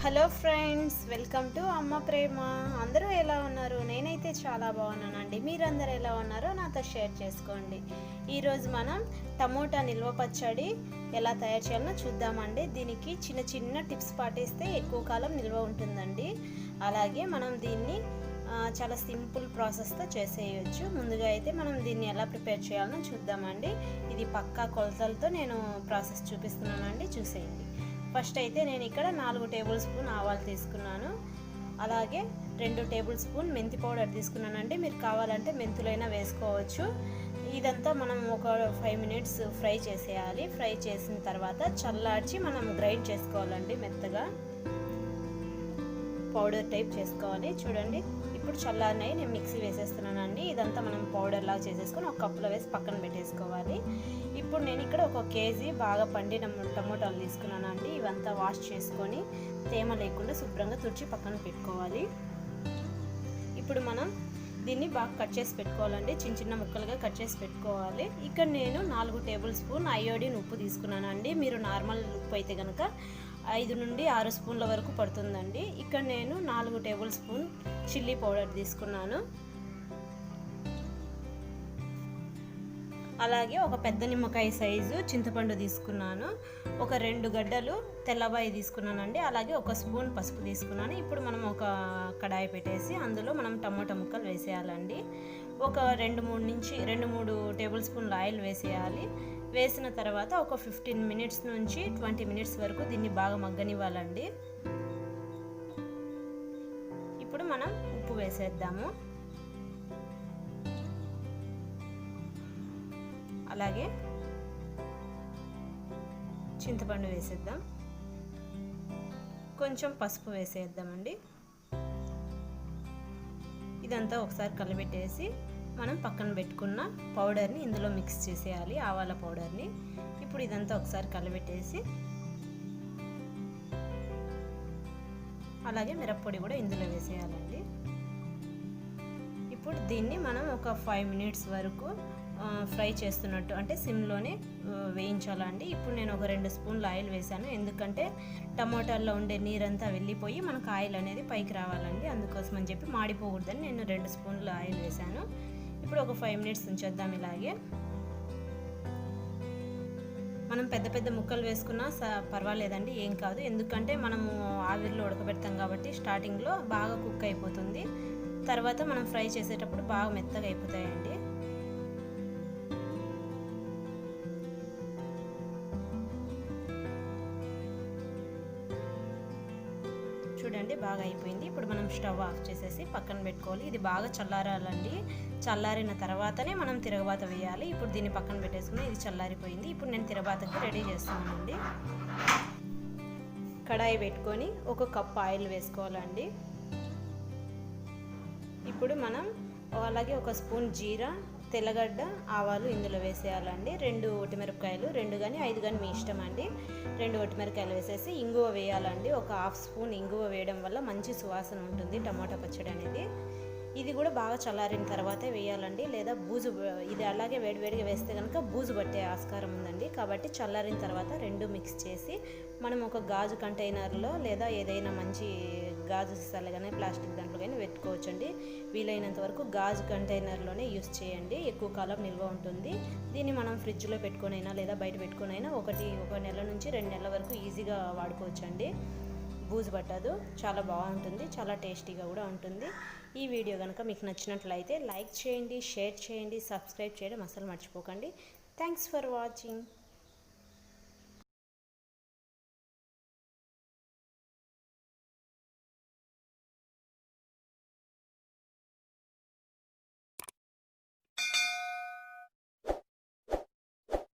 Hello friends, welcome to అమ్మ ప్రేమ. అందరూ ఎలా ఉన్నారు? నేనైతే చాలా బాగున్నానండి. మీరందరూ ఎలా ఉన్నారో నాతో షేర్ చేసుకోండి. ఈరోజు మనం టమోటా నిల్వ పచ్చడి ఎలా తయారు చేయాలో చూద్దామండి. దీనికి చిన్న చిన్న టిప్స్ పాటిస్తే ఎక్కువ కాలం నిల్వ ఉంటుందండి. అలాగే మనం దీన్ని చాలా సింపుల్ ప్రాసెస్తో చేసేయచ్చు. ముందుగా అయితే మనం దీన్ని ఎలా ప్రిపేర్ చేయాలో చూద్దామండి. ఇది పక్కా కొలతలతో నేను ప్రాసెస్ చూపిస్తున్నానండి, చూసేయండి. ఫస్ట్ అయితే నేను ఇక్కడ 4 టేబుల్ స్పూన్ ఆవాలు తీసుకున్నాను. అలాగే 2 టేబుల్ స్పూన్ మెంతి పౌడర్ తీసుకున్నానండి. మీరు కావాలంటే మెంతులైనా వేసుకోవచ్చు. ఇదంతా మనం ఒక 5 మినిట్స్ ఫ్రై చేసేయాలి. ఫ్రై చేసిన తర్వాత చల్లార్చి మనం గ్రైండ్ చేసుకోవాలండి. మెత్తగా పౌడర్ టైప్ చేసుకోవాలి. చూడండి, ఇప్పుడు చల్లారినాయి. నేను మిక్సీ వేసేస్తున్నానండి. ఇదంతా మనం పౌడర్ లాగా చేసేసుకొని ఒక కప్పులో వేసి పక్కన పెట్టేసుకోవాలి. ఇప్పుడు నేను ఇక్కడ 1 కేజీ బాగా పండిన టమోటాలు తీసుకున్నానండి. ఇవంతా వాష్ చేసుకొని తేమ లేకుండా శుభ్రంగా తుడిచి పక్కన పెట్టుకోవాలి. ఇప్పుడు మనం దీన్ని బాగా కట్ చేసి పెట్టుకోవాలండి. చిన్న చిన్న ముక్కలుగా కట్ చేసి పెట్టుకోవాలి. ఇక్కడ నేను 4 టేబుల్ స్పూన్ అయోడిన్ ఉప్పు తీసుకున్నానండి. మీరు నార్మల్ ఉప్పు అయితే కనుక 5 నుండి 6 స్పూన్ల వరకు పడుతుందండి. ఇక్కడ నేను 4 టేబుల్ స్పూన్ చిల్లీ పౌడర్ తీసుకున్నాను. అలాగే ఒక పెద్ద నిమ్మకాయ సైజు చింతపండు తీసుకున్నాను. ఒక 2 గడ్డలు తెల్లబాయి తీసుకున్నానండి. అలాగే 1 స్పూన్ పసుపు తీసుకున్నాను. ఇప్పుడు మనం ఒక కడాయి పెట్టేసి అందులో మనం టమోటా ముక్కలు వేసేయాలండి. ఒక 2-3 టేబుల్ స్పూన్ల ఆయిల్ వేసేయాలి. వేసిన తర్వాత ఒక 15 మినిట్స్ నుంచి 20 మినిట్స్ వరకు దీన్ని బాగా మగ్గనివ్వాలండి. ఇప్పుడు మనం ఉప్పు వేసేద్దాము. అలాగే చింతపండు వేసేద్దాం. కొంచెం పసుపు వేసేద్దామండి. ఇదంతా ఒకసారి కలిపెట్టేసి మనం పక్కన పెట్టుకున్న పౌడర్ని ఇందులో మిక్స్ చేసేయాలి, ఆవాల పౌడర్ని. ఇప్పుడు ఇదంతా ఒకసారి కలిపెట్టేసి అలాగే మిరప్పొడి కూడా ఇందులో వేసేయాలండి. ఇప్పుడు దీన్ని మనం ఒక 5 మినిట్స్ వరకు ఫ్రై చేస్తున్నట్టు, అంటే సిమ్లోనే వేయించాలండి. ఇప్పుడు నేను ఒక 2 స్పూన్ల ఆయిల్ వేసాను. ఎందుకంటే టమోటాల్లో ఉండే నీరంతా వెళ్ళిపోయి మనకు ఆయిల్ అనేది పైకి రావాలండి. అందుకోసం అని చెప్పి మాడిపోకూడదని నేను 2 స్పూన్ల ఆయిల్ వేసాను. ఇప్పుడు ఒక 5 మినిట్స్ ఉంచేద్దాం. ఇలాగే మనం పెద్ద పెద్ద ముక్కలు వేసుకున్నా పర్వాలేదండి, ఏం కాదు. ఎందుకంటే మనము ఆవిరిలో ఉడకబెడతాం కాబట్టి స్టార్టింగ్లో బాగా కుక్ అయిపోతుంది. తర్వాత మనం ఫ్రై చేసేటప్పుడు బాగా మెత్తగా అయిపోతాయండి. చూడండి, బాగా అయిపోయింది. ఇప్పుడు మనం స్టవ్ ఆఫ్ చేసేసి పక్కన పెట్టుకోవాలి. ఇది బాగా చల్లారాలండి. చల్లారిన తర్వాతనే మనం తిరగబాత వేయాలి. ఇప్పుడు దీన్ని పక్కన పెట్టేసుకుని ఇది చల్లారిపోయింది. ఇప్పుడు నేను తిరగబాతకి రెడీ చేస్తున్నానండి. కడాయి పెట్టుకొని 1 కప్ ఆయిల్ వేసుకోవాలండి. ఇప్పుడు మనం అలాగే 1 స్పూన్ జీరా, తెల్లగడ్డ, ఆవాలు ఇందులో వేసేయాలండి. 2 ఒటిమిరపకాయలు, 2 కానీ 5 కానీ మీ ఇష్టం అండి. 2 ఒటిమిరపకాయలు వేసేసి ఇంగువ వేయాలండి. ఒక 1/2 స్పూన్ ఇంగువ వేయడం వల్ల మంచి సువాసన ఉంటుంది టమోటా పచ్చడి అనేది. ఇది కూడా బాగా చల్లారిన తర్వాతే వేయాలండి, లేదా బూజు, ఇది అలాగే వేడివేడిగా వేస్తే కనుక బూజు పట్టే ఆస్కారం ఉందండి. కాబట్టి చల్లారిన తర్వాత 2 మిక్స్ చేసి మనం ఒక గాజు కంటైనర్లో లేదా ఏదైనా మంచి గాజు సీసాలు కానీ ప్లాస్టిక్ దాంట్లో కానీ పెట్టుకోవచ్చండి. వీలైనంత వరకు గాజు కంటైనర్లోనే యూస్ చేయండి, ఎక్కువ కాలం నిల్వ ఉంటుంది. దీన్ని మనం ఫ్రిడ్జ్లో పెట్టుకొనైనా లేదా బయట పెట్టుకొనైనా 1 నెల నుంచి 2 నెలల వరకు ఈజీగా వాడుకోవచ్చండి. బూజు పట్టదు, చాలా బాగుంటుంది, చాలా టేస్టీగా కూడా ఉంటుంది. ఈ వీడియో కనుక మీకు నచ్చినట్లయితే లైక్ చేయండి, షేర్ చేయండి, సబ్స్క్రైబ్ చేయడం అసలు మర్చిపోకండి. Thanks for watching.